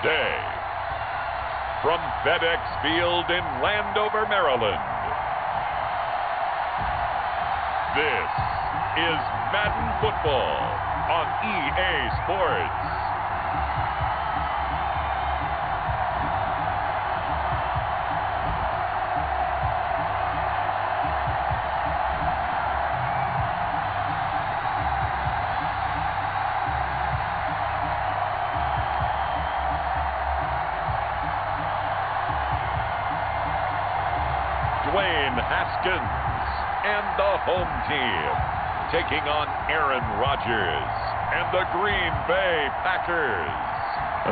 today. From FedEx Field in Landover, Maryland, this is Madden Football on EA Sports. Haskins and the home team taking on Aaron Rodgers and the Green Bay Packers.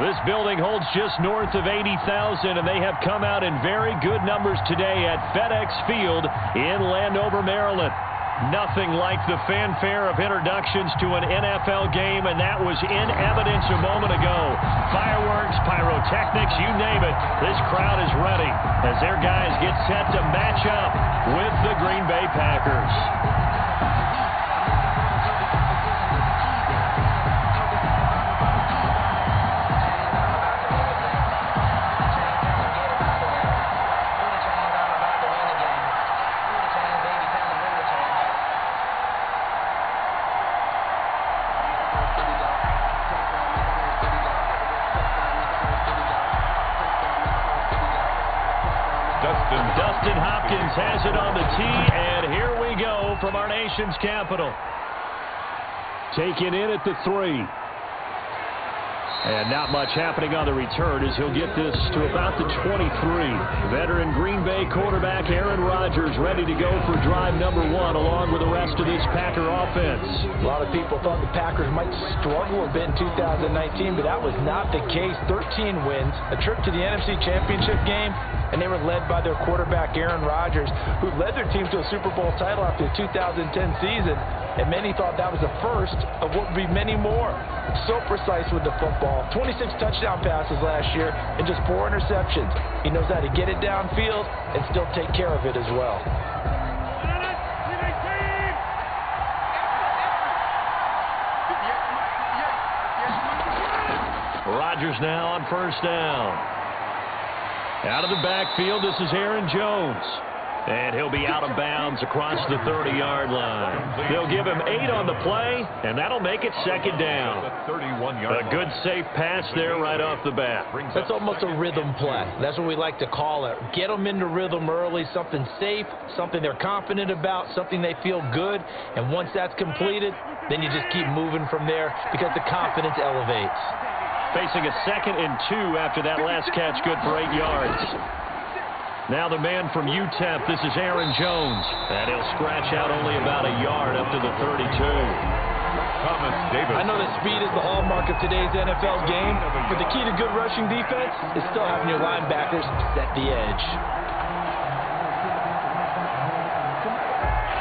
This building holds just north of 80,000, and they have come out in very good numbers today at FedEx Field in Landover, Maryland. Nothing like the fanfare of introductions to an NFL game, and that was in evidence a moment ago. Fireworks, pyrotechnics, you name it. This crowd is ready as their guys get set to match up with the Green Bay Packers. Dustin Hopkins has it on the tee, and here we go from our nation's capital. Taken in at the 3. And not much happening on the return as he'll get this to about the 23. Veteran Green Bay quarterback Aaron Rodgers ready to go for drive number 1 along with the rest of this Packer offense. A lot of people thought the Packers might struggle a bit in 2019, but that was not the case. 13 wins, a trip to the NFC Championship game, and they were led by their quarterback Aaron Rodgers, who led their team to a Super Bowl title after the 2010 season. And many thought that was the first of what would be many more. So precise with the football. 26 touchdown passes last year and just 4 interceptions. He knows how to get it downfield and still take care of it as well. Rodgers now on first down. Out of the backfield, this is Aaron Jones. And he'll be out of bounds across the 30-yard line. They'll give him 8 on the play, and that'll make it second down. A good, safe pass there right off the bat. That's almost a rhythm play. That's what we like to call it. Get them into rhythm early, something safe, something they're confident about, something they feel good. And once that's completed, then you just keep moving from there because the confidence elevates. Facing a 2nd and 2 after that last catch, good for 8 yards. Now the man from UTEP, this is Aaron Jones. And he'll scratch out only about a yard up to the 32. Thomas Davis. I know that speed is the hallmark of today's NFL game, but the key to good rushing defense is still having your linebackers set the edge.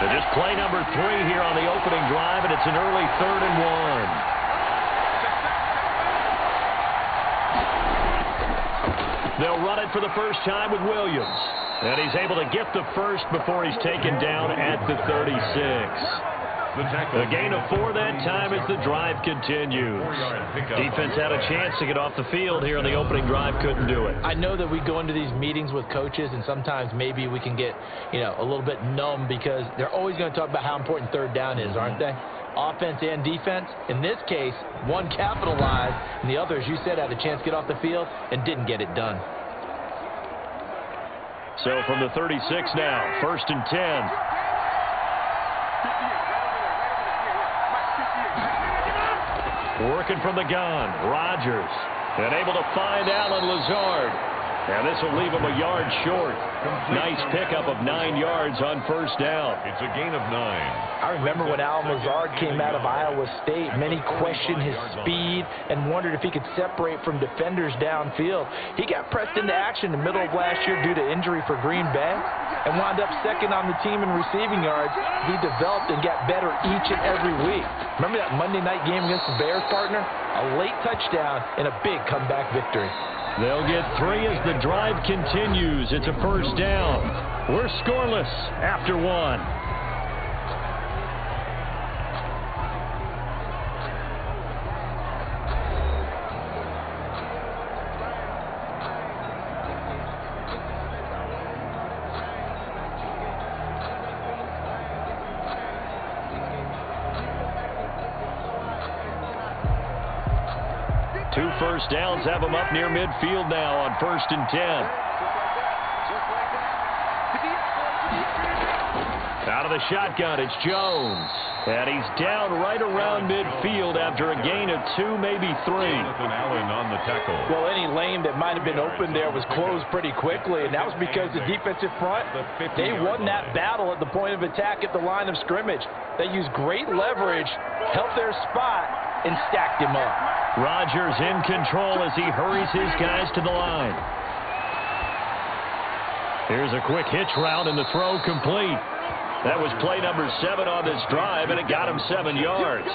So just play number 3 here on the opening drive, and it's an early 3rd and 1. They'll run it for the first time with Williams. And he's able to get the first before he's taken down at the 36. A gain of 4 that time as the drive continues. Defense had a chance to get off the field here on the opening drive, couldn't do it. I know that we go into these meetings with coaches, and sometimes maybe we can get, a little bit numb because they're always going to talk about how important 3rd down is, aren't they? Offense and defense. In this case, one capitalized, and the other, as you said, had a chance to get off the field and didn't get it done. So from the 36 now, 1st and 10. Working from the gun, Rodgers, and able to find Allen Lazard. And this will leave him a yard short. Nice pickup of 9 yards on first down. It's a gain of 9. I remember when Allen Lazard came out of Iowa State, many questioned his speed and wondered if he could separate from defenders downfield. He got pressed into action in the middle of last year due to injury for Green Bay and wound up 2nd on the team in receiving yards. He developed and got better each and every week. Remember that Monday night game against the Bears, partner? A late touchdown and a big comeback victory. They'll get 3 as the drive continues. It's a first down. We're scoreless after 1. 2 first downs have them up near midfield now on 1st and 10. Out of the shotgun, it's Jones. And he's down right around midfield after a gain of 2, maybe 3. Allen on the tackle. Well, any lane that might have been open there was closed pretty quickly, and that was because the defensive front, they won that battle at the point of attack at the line of scrimmage. They used great leverage, held their spot, and stacked him up. Rodgers in control as he hurries his guys to the line. Here's a quick hitch route, and the throw complete. That was play number 7 on this drive, and it got him 7 yards.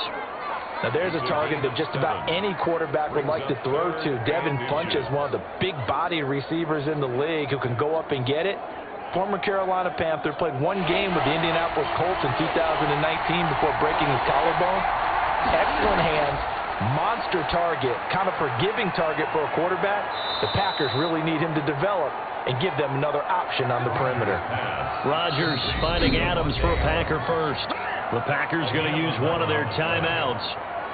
Now there's a target that just about any quarterback would like to throw to. Devin Funchess, one of the big body receivers in the league who can go up and get it. Former Carolina Panther, played 1 game with the Indianapolis Colts in 2019 before breaking his collarbone. Excellent hands, monster target, kind of forgiving target for a quarterback. The Packers really need him to develop and give them another option on the perimeter. Rodgers finding Adams for a Packer first. The Packers going to use one of their timeouts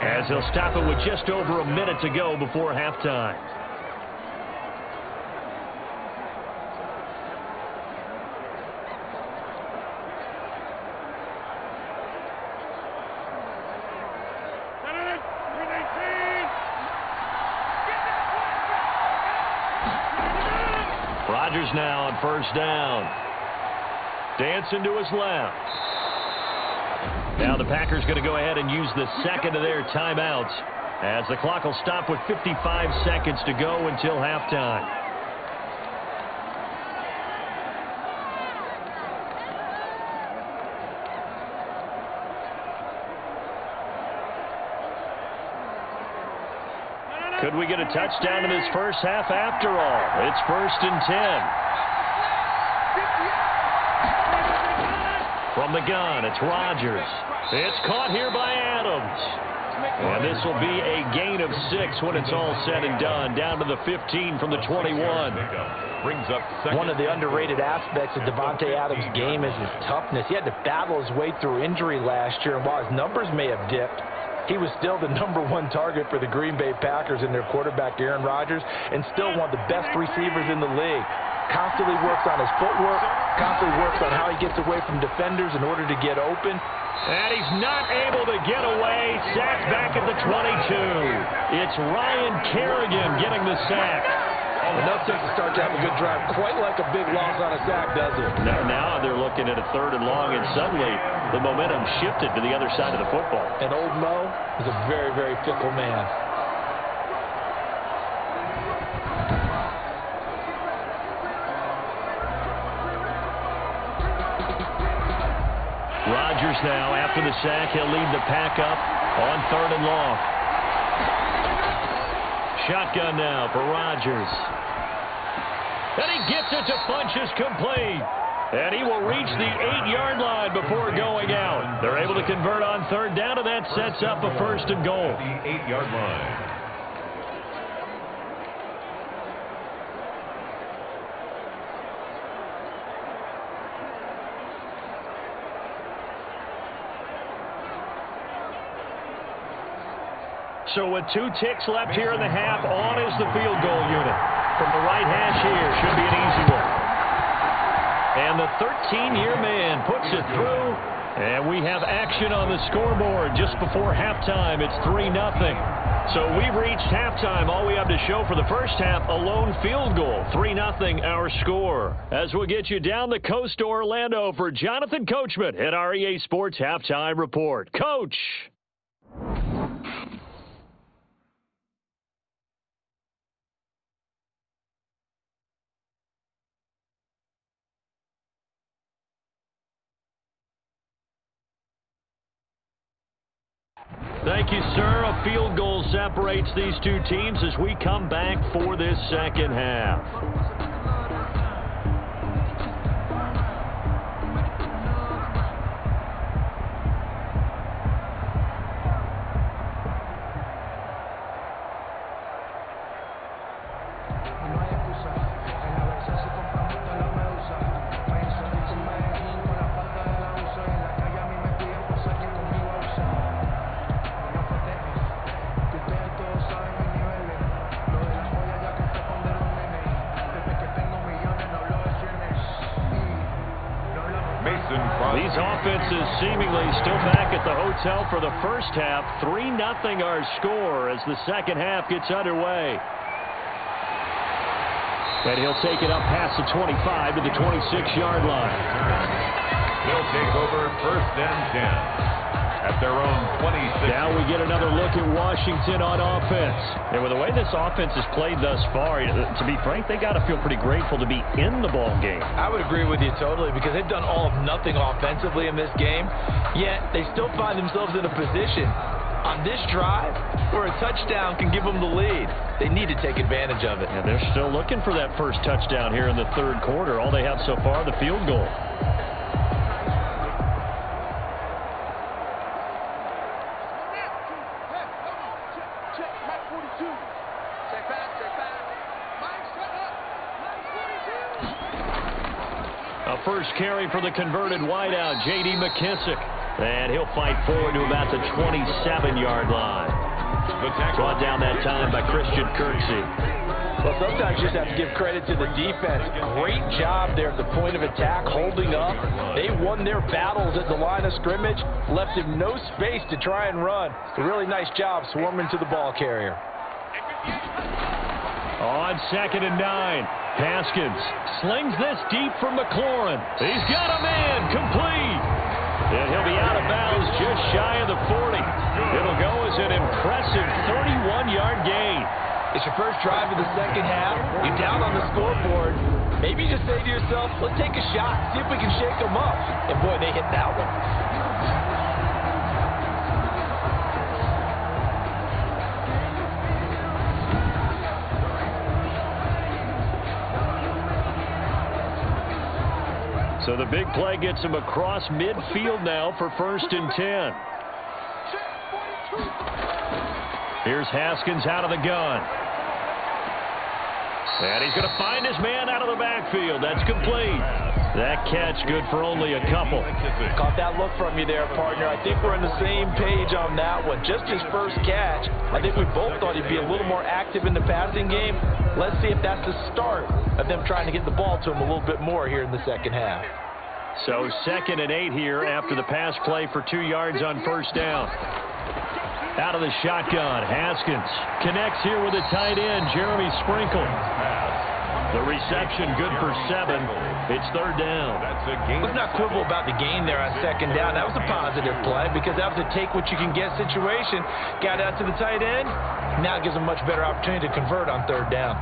as they'll stop it with just over a minute to go before halftime. Rodgers now on 1st down. Dancing to his left. Now the Packers going to go ahead and use the second of their timeouts as the clock will stop with 55 seconds to go until halftime. Could we get a touchdown in this first half after all? It's 1st and 10. From the gun, it's Rodgers. It's caught here by Adams. And this will be a gain of 6 when it's all said and done. Down to the 15 from the 21. Brings up second. One of the underrated aspects of Devontae Adams' game is his toughness. He had to battle his way through injury last year, and while his numbers may have dipped, he was still the #1 target for the Green Bay Packers and their quarterback, Aaron Rodgers, and still one of the best receivers in the league. Constantly works on his footwork, constantly works on how he gets away from defenders in order to get open. And he's not able to get away. Sacked back at the 22. It's Ryan Kerrigan getting the sack. Enough to start to have a good drive. Quite like a big loss on a sack, does it? Now they're looking at a 3rd and long, and suddenly the momentum shifted to the other side of the football. And old Mo is a very, very fickle man. Rodgers now, after the sack, he'll lead the pack up on 3rd and long. Shotgun now for Rodgers. And he gets it to Funchess complete. And he will reach the 8-yard line before going out. They're able to convert on 3rd down, and that sets up a 1st and goal. The 8-yard line. So with 2 ticks left here in the half, on is the field goal unit. From the right hash here, should be an easy one. And the 13-year man puts it through, and we have action on the scoreboard just before halftime. It's 3-0. So we've reached halftime. All we have to show for the first half, a lone field goal. 3-0 our score. As we'll get you down the coast to Orlando for Jonathan Coachman at our EA Sports Halftime Report. Coach! Thank you, sir. A field goal separates these two teams as we come back for this second half. offense is seemingly still back at the hotel for the first half. 3-0 our score as the second half gets underway. And he'll take it up past the 25 to the 26-yard line. He'll take over first and 10 at their own 26. Now we get another look at Washington on offense. And with the way this offense has played thus far, to be frank, they got to feel pretty grateful to be in the ball game. I would agree with you totally because they've done all of nothing offensively in this game, yet they still find themselves in a position on this drive where a touchdown can give them the lead. They need to take advantage of it. And they're still looking for that first touchdown here in the third quarter. All they have so far, the field goal. A first carry for the converted wideout, J.D. McKissick. And he'll fight forward to about the 27-yard line. Brought down that time by Christian Kirksey. Well, sometimes you just have to give credit to the defense. Great job there at the point of attack, holding up. They won their battles at the line of scrimmage, left him no space to try and run. A really nice job swarming to the ball carrier. On 2nd and 9, Haskins slings this deep from McLaurin. He's got a man, complete. And he'll be out of bounds just shy of the 40. It'll go as an impressive 31-yard gain. It's your first drive of the second half. You're down on the scoreboard. Maybe you just say to yourself, let's take a shot, see if we can shake them up. And boy, they hit that one. So the big play gets him across midfield now for 1st and 10. Here's Haskins out of the gun. And he's going to find his man out of the backfield. That's complete. That catch good for only a couple. Caught that look from you there, partner. I think we're on the same page on that one. Just his first catch. I think we both thought he'd be a little more active in the passing game. Let's see if that's the start of them trying to get the ball to him a little bit more here in the second half. So 2nd and 8 here after the pass play for 2 yards on first down. Out of the shotgun, Haskins connects here with the tight end, Jeremy Sprinkle. The reception good for 7. It's 3rd down. Let's not quibble about the gain there on 2nd down. That was a positive play because that was a take-what-you-can-get situation. Got out to the tight end. Now gives them a much better opportunity to convert on 3rd down.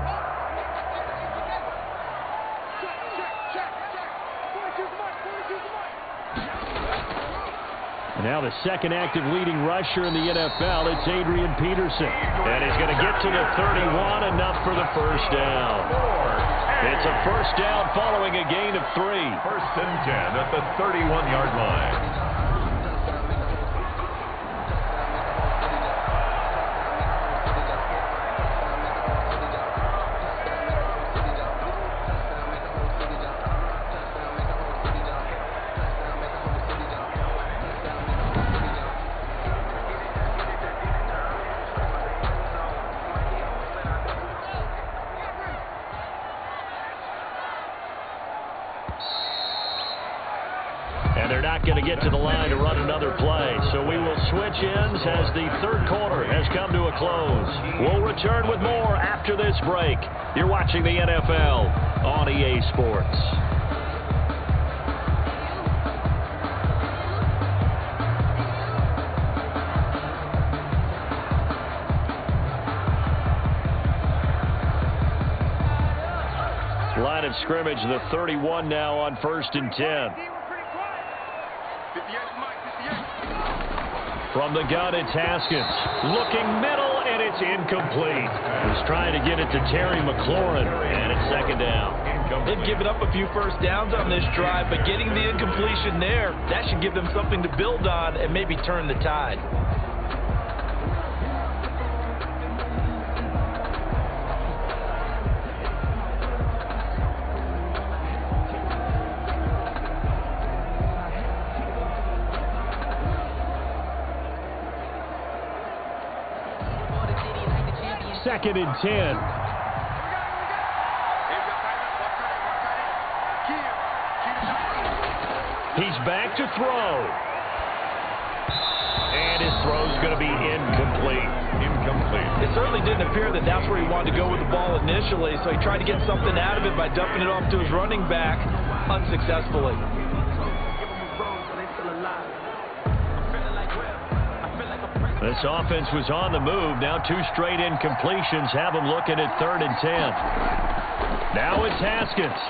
Now the second active leading rusher in the NFL, it's Adrian Peterson. And he's going to get to the 31, enough for the first down. It's a first down following a gain of 3. 1st and 10 at the 31-yard line. And they're not going to get to the line to run another play. So we will switch ends as the third quarter has come to a close. We'll return with more after this break. You're watching the NFL on EA Sports. Line of scrimmage, the 31 now on 1st and 10. From the gun, it's Haskins. Looking middle, and it's incomplete. He's trying to get it to Terry McLaurin, and it's 2nd down. They've given up a few first downs on this drive, but getting the incompletion there, that should give them something to build on and maybe turn the tide. Second and 10. He's back to throw. And his throw's going to be incomplete. It certainly didn't appear that that's where he wanted to go with the ball initially, so he tried to get something out of it by dumping it off to his running back unsuccessfully. This offense was on the move. Now 2 straight incompletions have them looking at 3rd and 10. Now it's Haskins.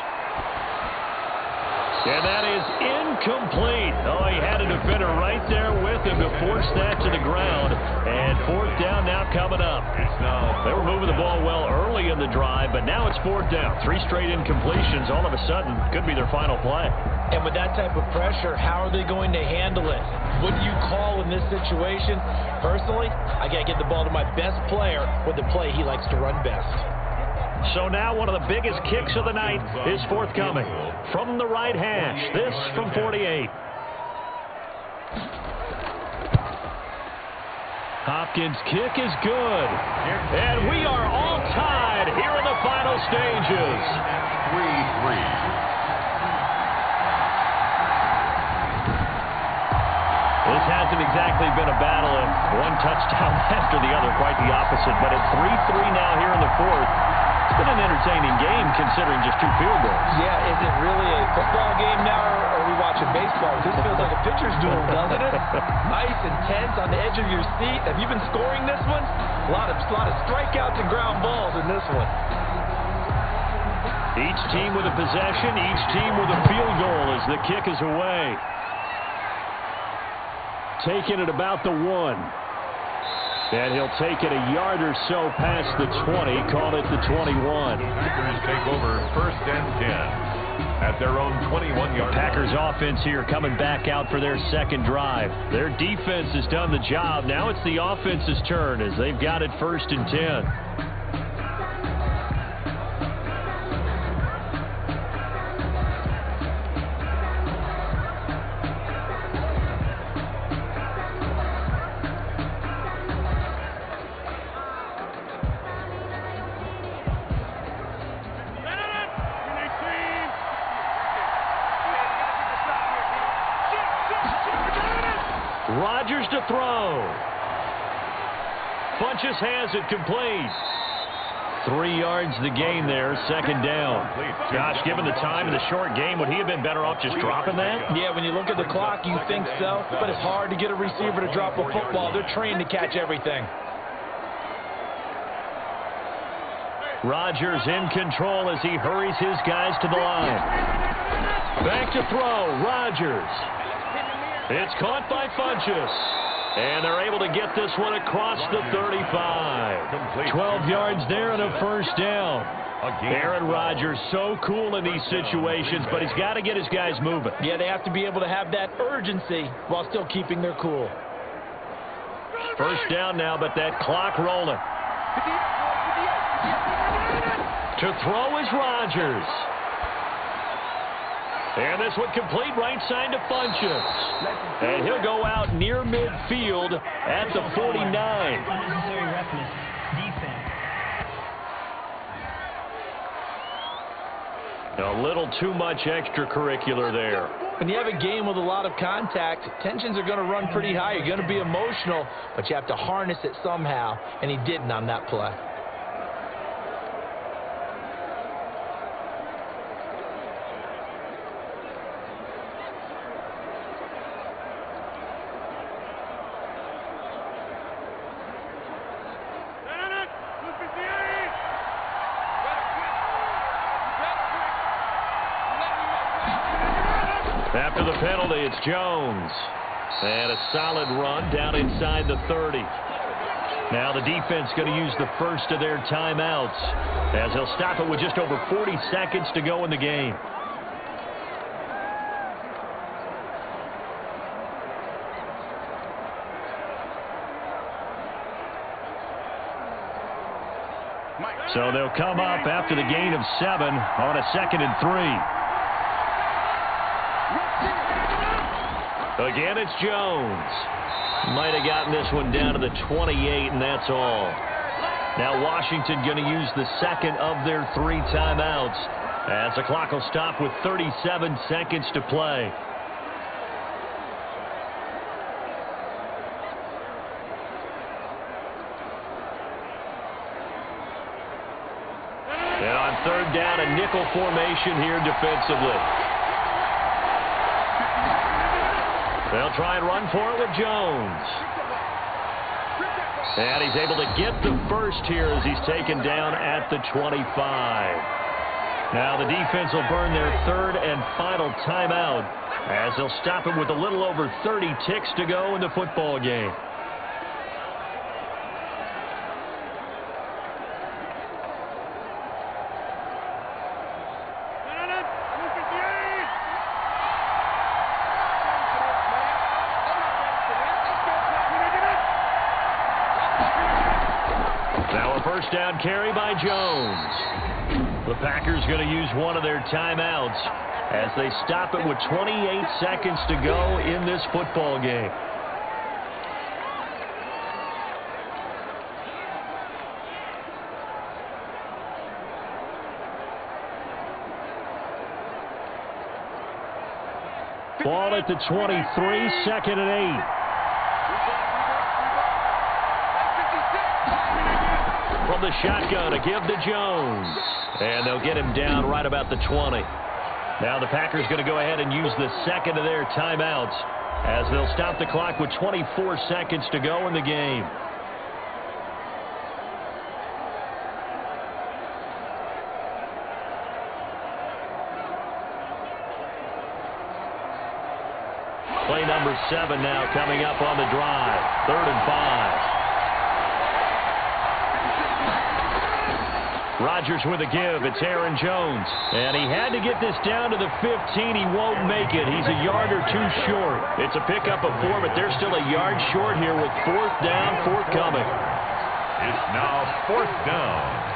And that is incomplete. Oh, he had a defender right there with him to force that to the ground. And 4th down now coming up. They were moving the ball well early in the drive, but now it's 4th down. 3 straight incompletions all of a sudden could be their final play. And with that type of pressure, how are they going to handle it? What do you call in this situation? Personally, I got to get the ball to my best player with the play he likes to run best. So now one of the biggest kicks of the night is forthcoming from the right hash. This from 48. Hopkins' kick is good. And we are all tied here in the final stages. 3-3. This hasn't exactly been a battle of one touchdown after the other, quite the opposite. But it's 3-3 now here in the 4th. It's been an entertaining game considering just 2 field goals. Yeah, is it really a football game now, or are we watching baseball? This feels like a pitcher's duel, doesn't it? Nice, intense, on the edge of your seat. Have you been scoring this one? A lot of strikeouts and ground balls in this one. Each team with a possession, each team with a field goal as the kick is away. Taking it about the 1. And he'll take it a yard or so past the 20, call it the 21. Packers take over 1st and 10 at their own 21-yard line. Packers offense here coming back out for their 2nd drive. Their defense has done the job. Now it's the offense's turn as they've got it 1st and 10. Rodgers to throw. Funches has it complete. 3 yards the gain there, 2nd down. Gosh, given the time of the short game, would he have been better off just dropping that? Yeah, when you look at the clock, you think so. But it's hard to get a receiver to drop a football. They're trained to catch everything. Rodgers in control as he hurries his guys to the line. Back to throw, Rodgers. It's caught by Funches. And they're able to get this one across the 35. 12 yards there and a 1st down. Aaron Rodgers so cool in these situations, but he's got to get his guys moving. Yeah, they have to be able to have that urgency while still keeping their cool. 1st down now, but that clock rolling. To throw is Rodgers. And this one complete right side to Funches. And he'll go out near midfield at the 49. Unnecessary roughness. Defense. A little too much extracurricular there. When you have a game with a lot of contact, tensions are going to run pretty high. You're going to be emotional, but you have to harness it somehow, and he didn't on that play. After the penalty, it's Jones. And a solid run down inside the 30. Now the defense going to use the first of their timeouts as they'll stop it with just over 40 seconds to go in the game. So they'll come up after the gain of 7 on a 2nd and 3. Again, it's Jones. Might have gotten this one down to the 28, and that's all. Now Washington going to use the 2nd of their 3 timeouts as the clock will stop with 37 seconds to play. On third down, a nickel formation here defensively. They'll try and run for it with Jones. And he's able to get the first here as he's taken down at the 25. Now the defense will burn their third and final timeout as they'll stop it with a little over 30 ticks to go in the football game. First down carry by Jones. The Packers going to use one of their timeouts as they stop it with 28 seconds to go in this football game. Ball at the 23, second and 8. From the shotgun to give to Jones. And they'll get him down right about the 20. Now the Packers going to go ahead and use the second of their timeouts as they'll stop the clock with 24 seconds to go in the game. Play number 7 now coming up on the drive. 3rd and 5. Rodgers with a give. It's Aaron Jones. And he had to get this down to the 15. He won't make it. He's a yard or two short. It's a pickup of 4, but they're still a yard short here with 4th down, forthcoming. It's now 4th down.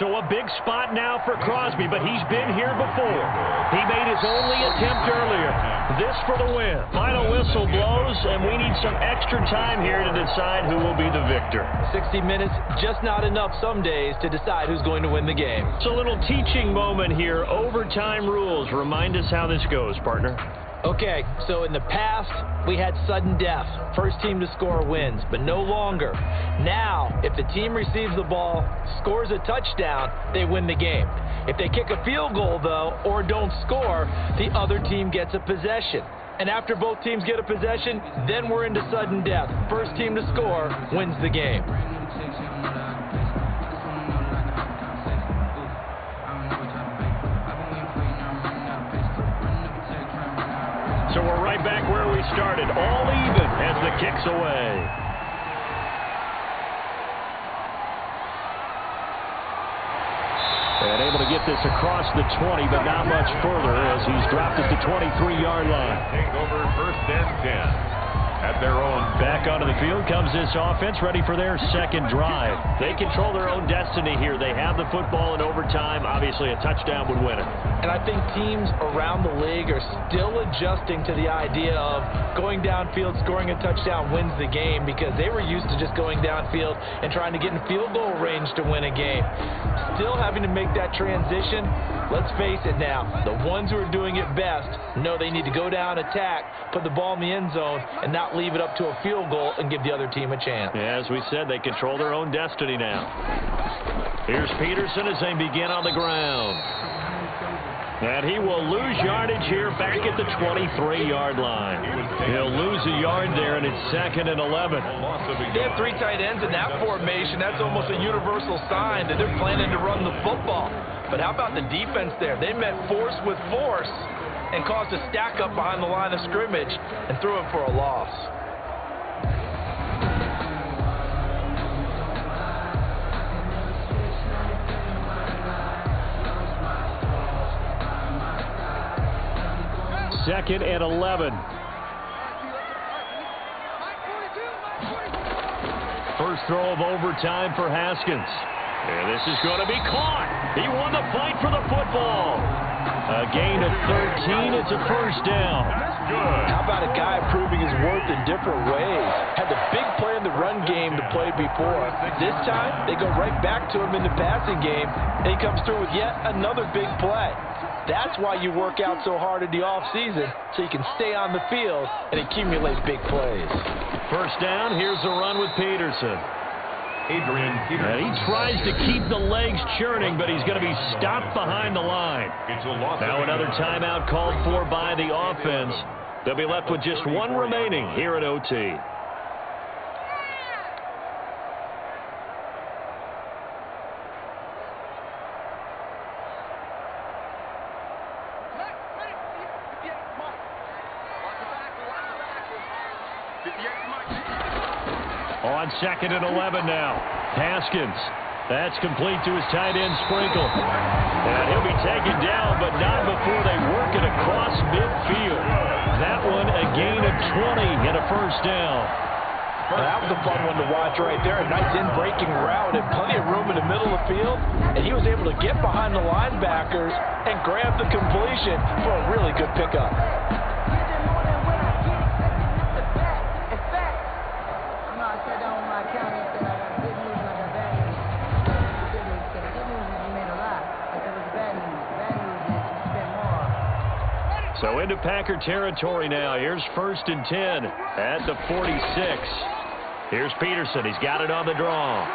So a big spot now for Crosby, but he's been here before. He made his only attempt earlier. This for the win. Final whistle blows, and we need some extra time here to decide who will be the victor. 60 minutes, just not enough some days to decide who's going to win the game. So a little teaching moment here. Overtime rules. Remind us how this goes, partner. Okay, so in the past, we had sudden death. First team to score wins, but no longer. Now, if the team receives the ball, scores a touchdown, they win the game. If they kick a field goal, though, or don't score, the other team gets a possession. And after both teams get a possession, then we're into sudden death. First team to score wins the game. So we're right back where we started, all even as the kick's away. And able to get this across the 20, but not much further as he's dropped at the 23-yard line. Take over 1st and 10. At their own. Back onto the field comes this offense, ready for their second drive. They control their own destiny here. They have the football in overtime. Obviously, a touchdown would win it. And I think teams around the league are still adjusting to the idea of going downfield, scoring a touchdown wins the game, because they were used to just going downfield and trying to get in field goal range to win a game. Still having to make that transition. Let's face it now, the ones who are doing it best know they need to go down, attack, put the ball in the end zone, and not leave it up to a field goal and give the other team a chance. Yeah, as we said, they control their own destiny now. Here's Peterson as they begin on the ground. And he will lose yardage here back at the 23-yard line. He'll lose a yard there, and it's 2nd and 11. They have 3 tight ends in that formation. That's almost a universal sign that they're planning to run the football. But how about the defense there? They met force with force and caused a stack up behind the line of scrimmage and threw it for a loss. Second and 11. first throw of overtime for Haskins. And this is going to be caught. He won the fight for the football. A gain of 13. It's a first down. Good. How about a guy proving his worth in different ways? Had the big play in the run game to play before. This time, they go right back to him in the passing game, and he comes through with yet another big play. That's why you work out so hard in the offseason, so you can stay on the field and accumulate big plays. First down, here's the run with Peterson. Adrian Peterson. And he tries to keep the legs churning, but he's going to be stopped behind the line. Now another timeout called for by the offense. They'll be left with just one remaining here at OT. On 2nd and 11 now. Haskins. That's complete to his tight end, Sprinkle. And he'll be taken down, but not before they work it across midfield. That one a gain of 20 and a first down. Well, that was a fun one to watch right there. A nice in-breaking route and plenty of room in the middle of the field. And he was able to get behind the linebackers and grab the completion for a really good pickup. So into Packer territory now. Here's 1st and 10 at the 46. Here's Peterson. He's got it on the draw.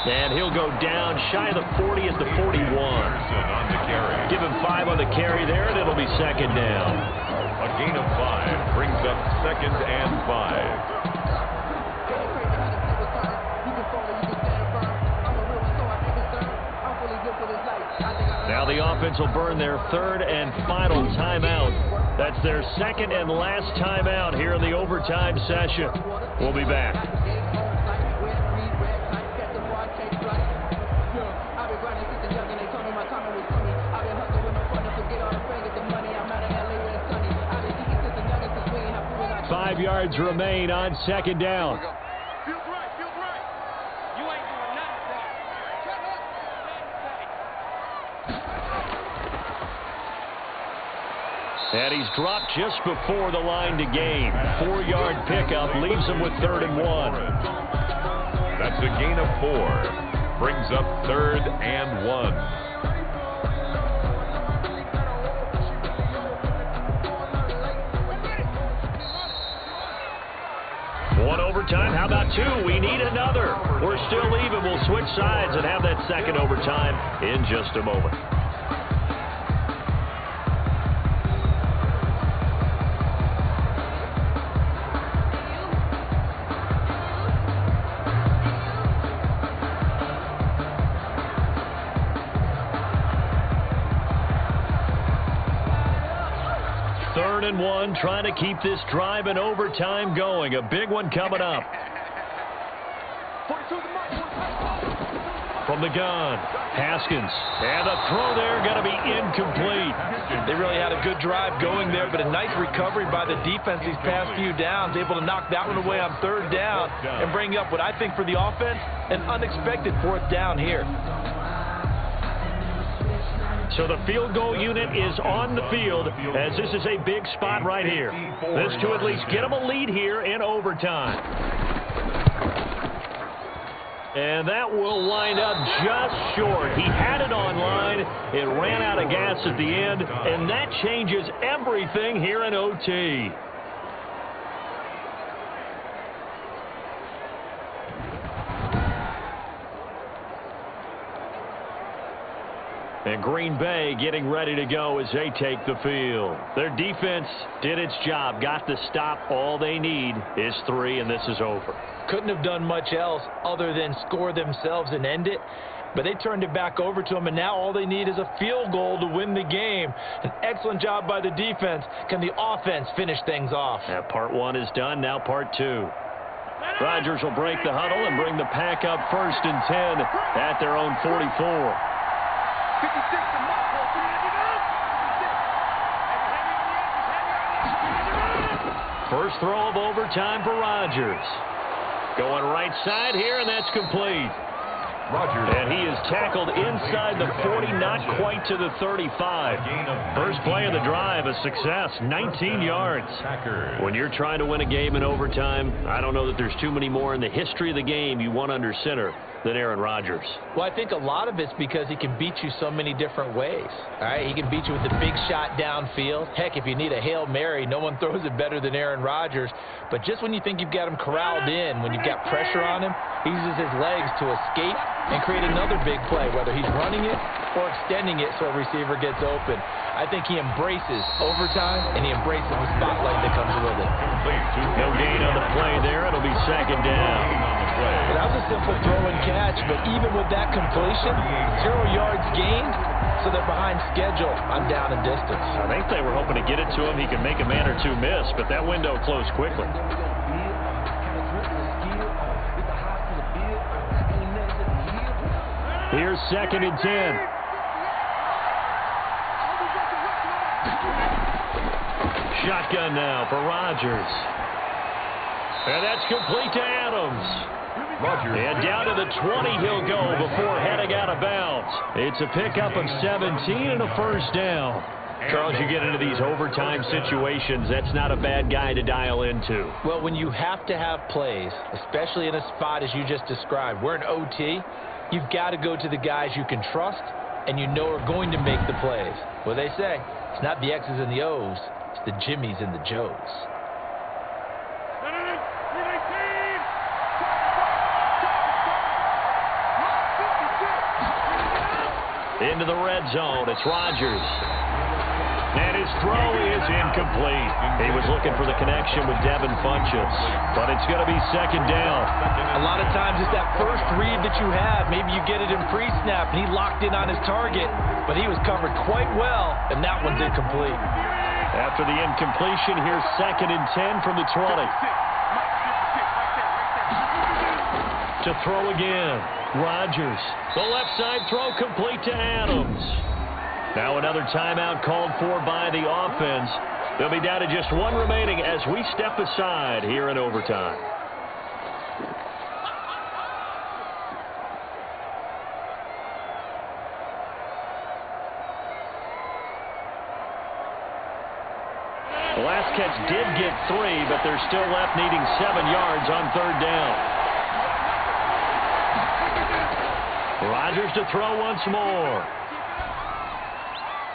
And he'll go down shy of the 40 at the 41. On the carry. Give him 5 on the carry there, and it'll be 2nd down. A gain of 5 brings up 2nd and 5. Now the offense will burn their 3rd and final timeout. That's their 2nd and last timeout here in the overtime session. We'll be back. Five yards remain on 2nd down. And he's dropped just before the line to gain. 4-yard pickup leaves him with 3rd and 1. That's a gain of 4. Brings up 3rd and 1. One overtime. How about 2? We need another. We're still even. We'll switch sides and have that 2nd overtime in just a moment. And 1, trying to keep this drive in overtime going. A big one coming up. From the gun, Haskins. And the throw there going to be incomplete. They really had a good drive going there, but a nice recovery by the defense these past few downs. Able to knock that one away on 3rd down and bring up what I think for the offense, an unexpected 4th down here. So the field goal unit is on the field as this is a big spot right here. This to at least get them a lead here in overtime. And that will wind up just short. He had it online. It ran out of gas at the end, and that changes everything here in OT. And Green Bay getting ready to go as they take the field. Their defense did its job, got the stop. All they need is 3, and this is over. Couldn't have done much else other than score themselves and end it. But they turned it back over to them, and now all they need is a field goal to win the game. An excellent job by the defense. Can the offense finish things off? Yeah, part 1 is done, now part 2. Rodgers will break the huddle and bring the pack up 1st and 10 at their own 44. First throw of overtime for Rodgers. Going right side here, and that's complete. Rogers. And he is tackled inside the 40, not quite to the 35. First play of the drive, a success, 19 yards. When you're trying to win a game in overtime, I don't know that there's too many more in the history of the game you want under center than Aaron Rodgers. Well, I think a lot of it's because he can beat you so many different ways. All right, he can beat you with the big shot downfield. Heck, if you need a Hail Mary, no one throws it better than Aaron Rodgers. But just when you think you've got him corralled in, when you've got pressure on him, he uses his legs to escape and create another big play, whether he's running it or extending it so a receiver gets open. I think he embraces overtime, and he embraces the spotlight that comes with it. No gain on the play there. It'll be second down. Well, that was a simple throw and catch, but even with that completion, 0 yards gained, so they're behind schedule on down and distance. I think they were hoping to get it to him. He could make a man or two miss, but that window closed quickly. Here's second and 10. Shotgun now for Rodgers. And that's complete to Adams. And down to the 20 he'll go before heading out of bounds. It's a pickup of 17 and a first down. Charles, you get into these overtime situations, that's not a bad guy to dial into. Well, when you have to have plays, especially in a spot as you just described, we're in OT, you've got to go to the guys you can trust and you know are going to make the plays. Well, they say, it's not the X's and the O's, it's the Jimmies and the Joes. Into the red zone, it's Rodgers. And his throw is incomplete. He was looking for the connection with Devin Funchess, but it's going to be second down. A lot of times it's that first read that you have. Maybe you get it in pre-snap, and he locked in on his target, but he was covered quite well, and that one's incomplete. After the incompletion, here's second and 10 from the 20. To throw again, Rodgers. The left side throw complete to Adams. Now another timeout called for by the offense. They'll be down to just one remaining as we step aside here in overtime. The last catch did get 3, but they're still left needing 7 yards on third down. Rodgers to throw once more.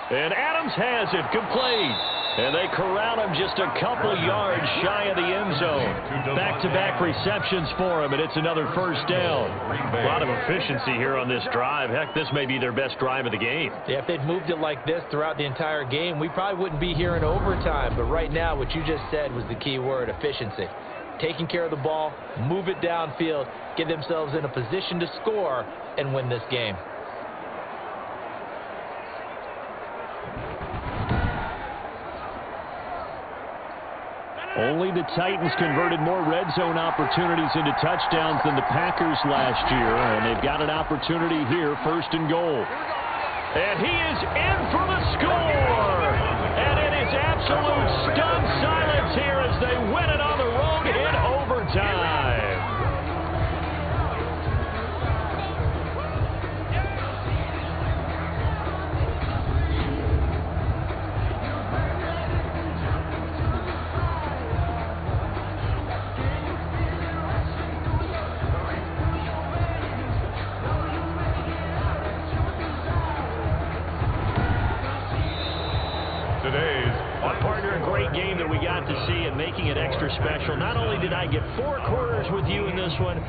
And Adams has it complete. And they corral him just a couple yards shy of the end zone. Back-to-back receptions for him, and it's another first down. A lot of efficiency here on this drive. Heck, this may be their best drive of the game. Yeah, if they'd moved it like this throughout the entire game, we probably wouldn't be here in overtime. But right now, what you just said was the key word, efficiency. Taking care of the ball, move it downfield, get themselves in a position to score, and win this game. Only the Titans converted more red zone opportunities into touchdowns than the Packers last year, and they've got an opportunity here, first and goal. And he is in for the score! And it is absolute stunned silence here as they win it on the road in overtime. Game that we got to see and making it extra special. Not only did I get 4 quarters with you in this one,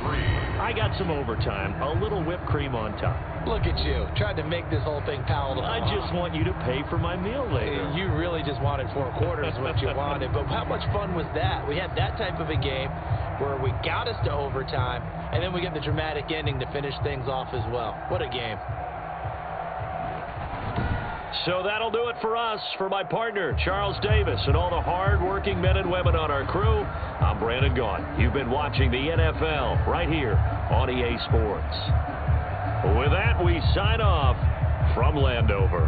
I got some overtime, a little whipped cream on top. Look at you, tried to make this whole thing palatable. I just want you to pay for my meal later. You really just wanted 4 quarters what you wanted, but how much fun was that? We had that type of a game where we got us to overtime, and then we get the dramatic ending to finish things off as well. What a game. So that'll do it for us. For my partner, Charles Davis, and all the hard-working men and women on our crew, I'm Brandon Gaughan. You've been watching the NFL right here on EA Sports. With that, we sign off from Landover.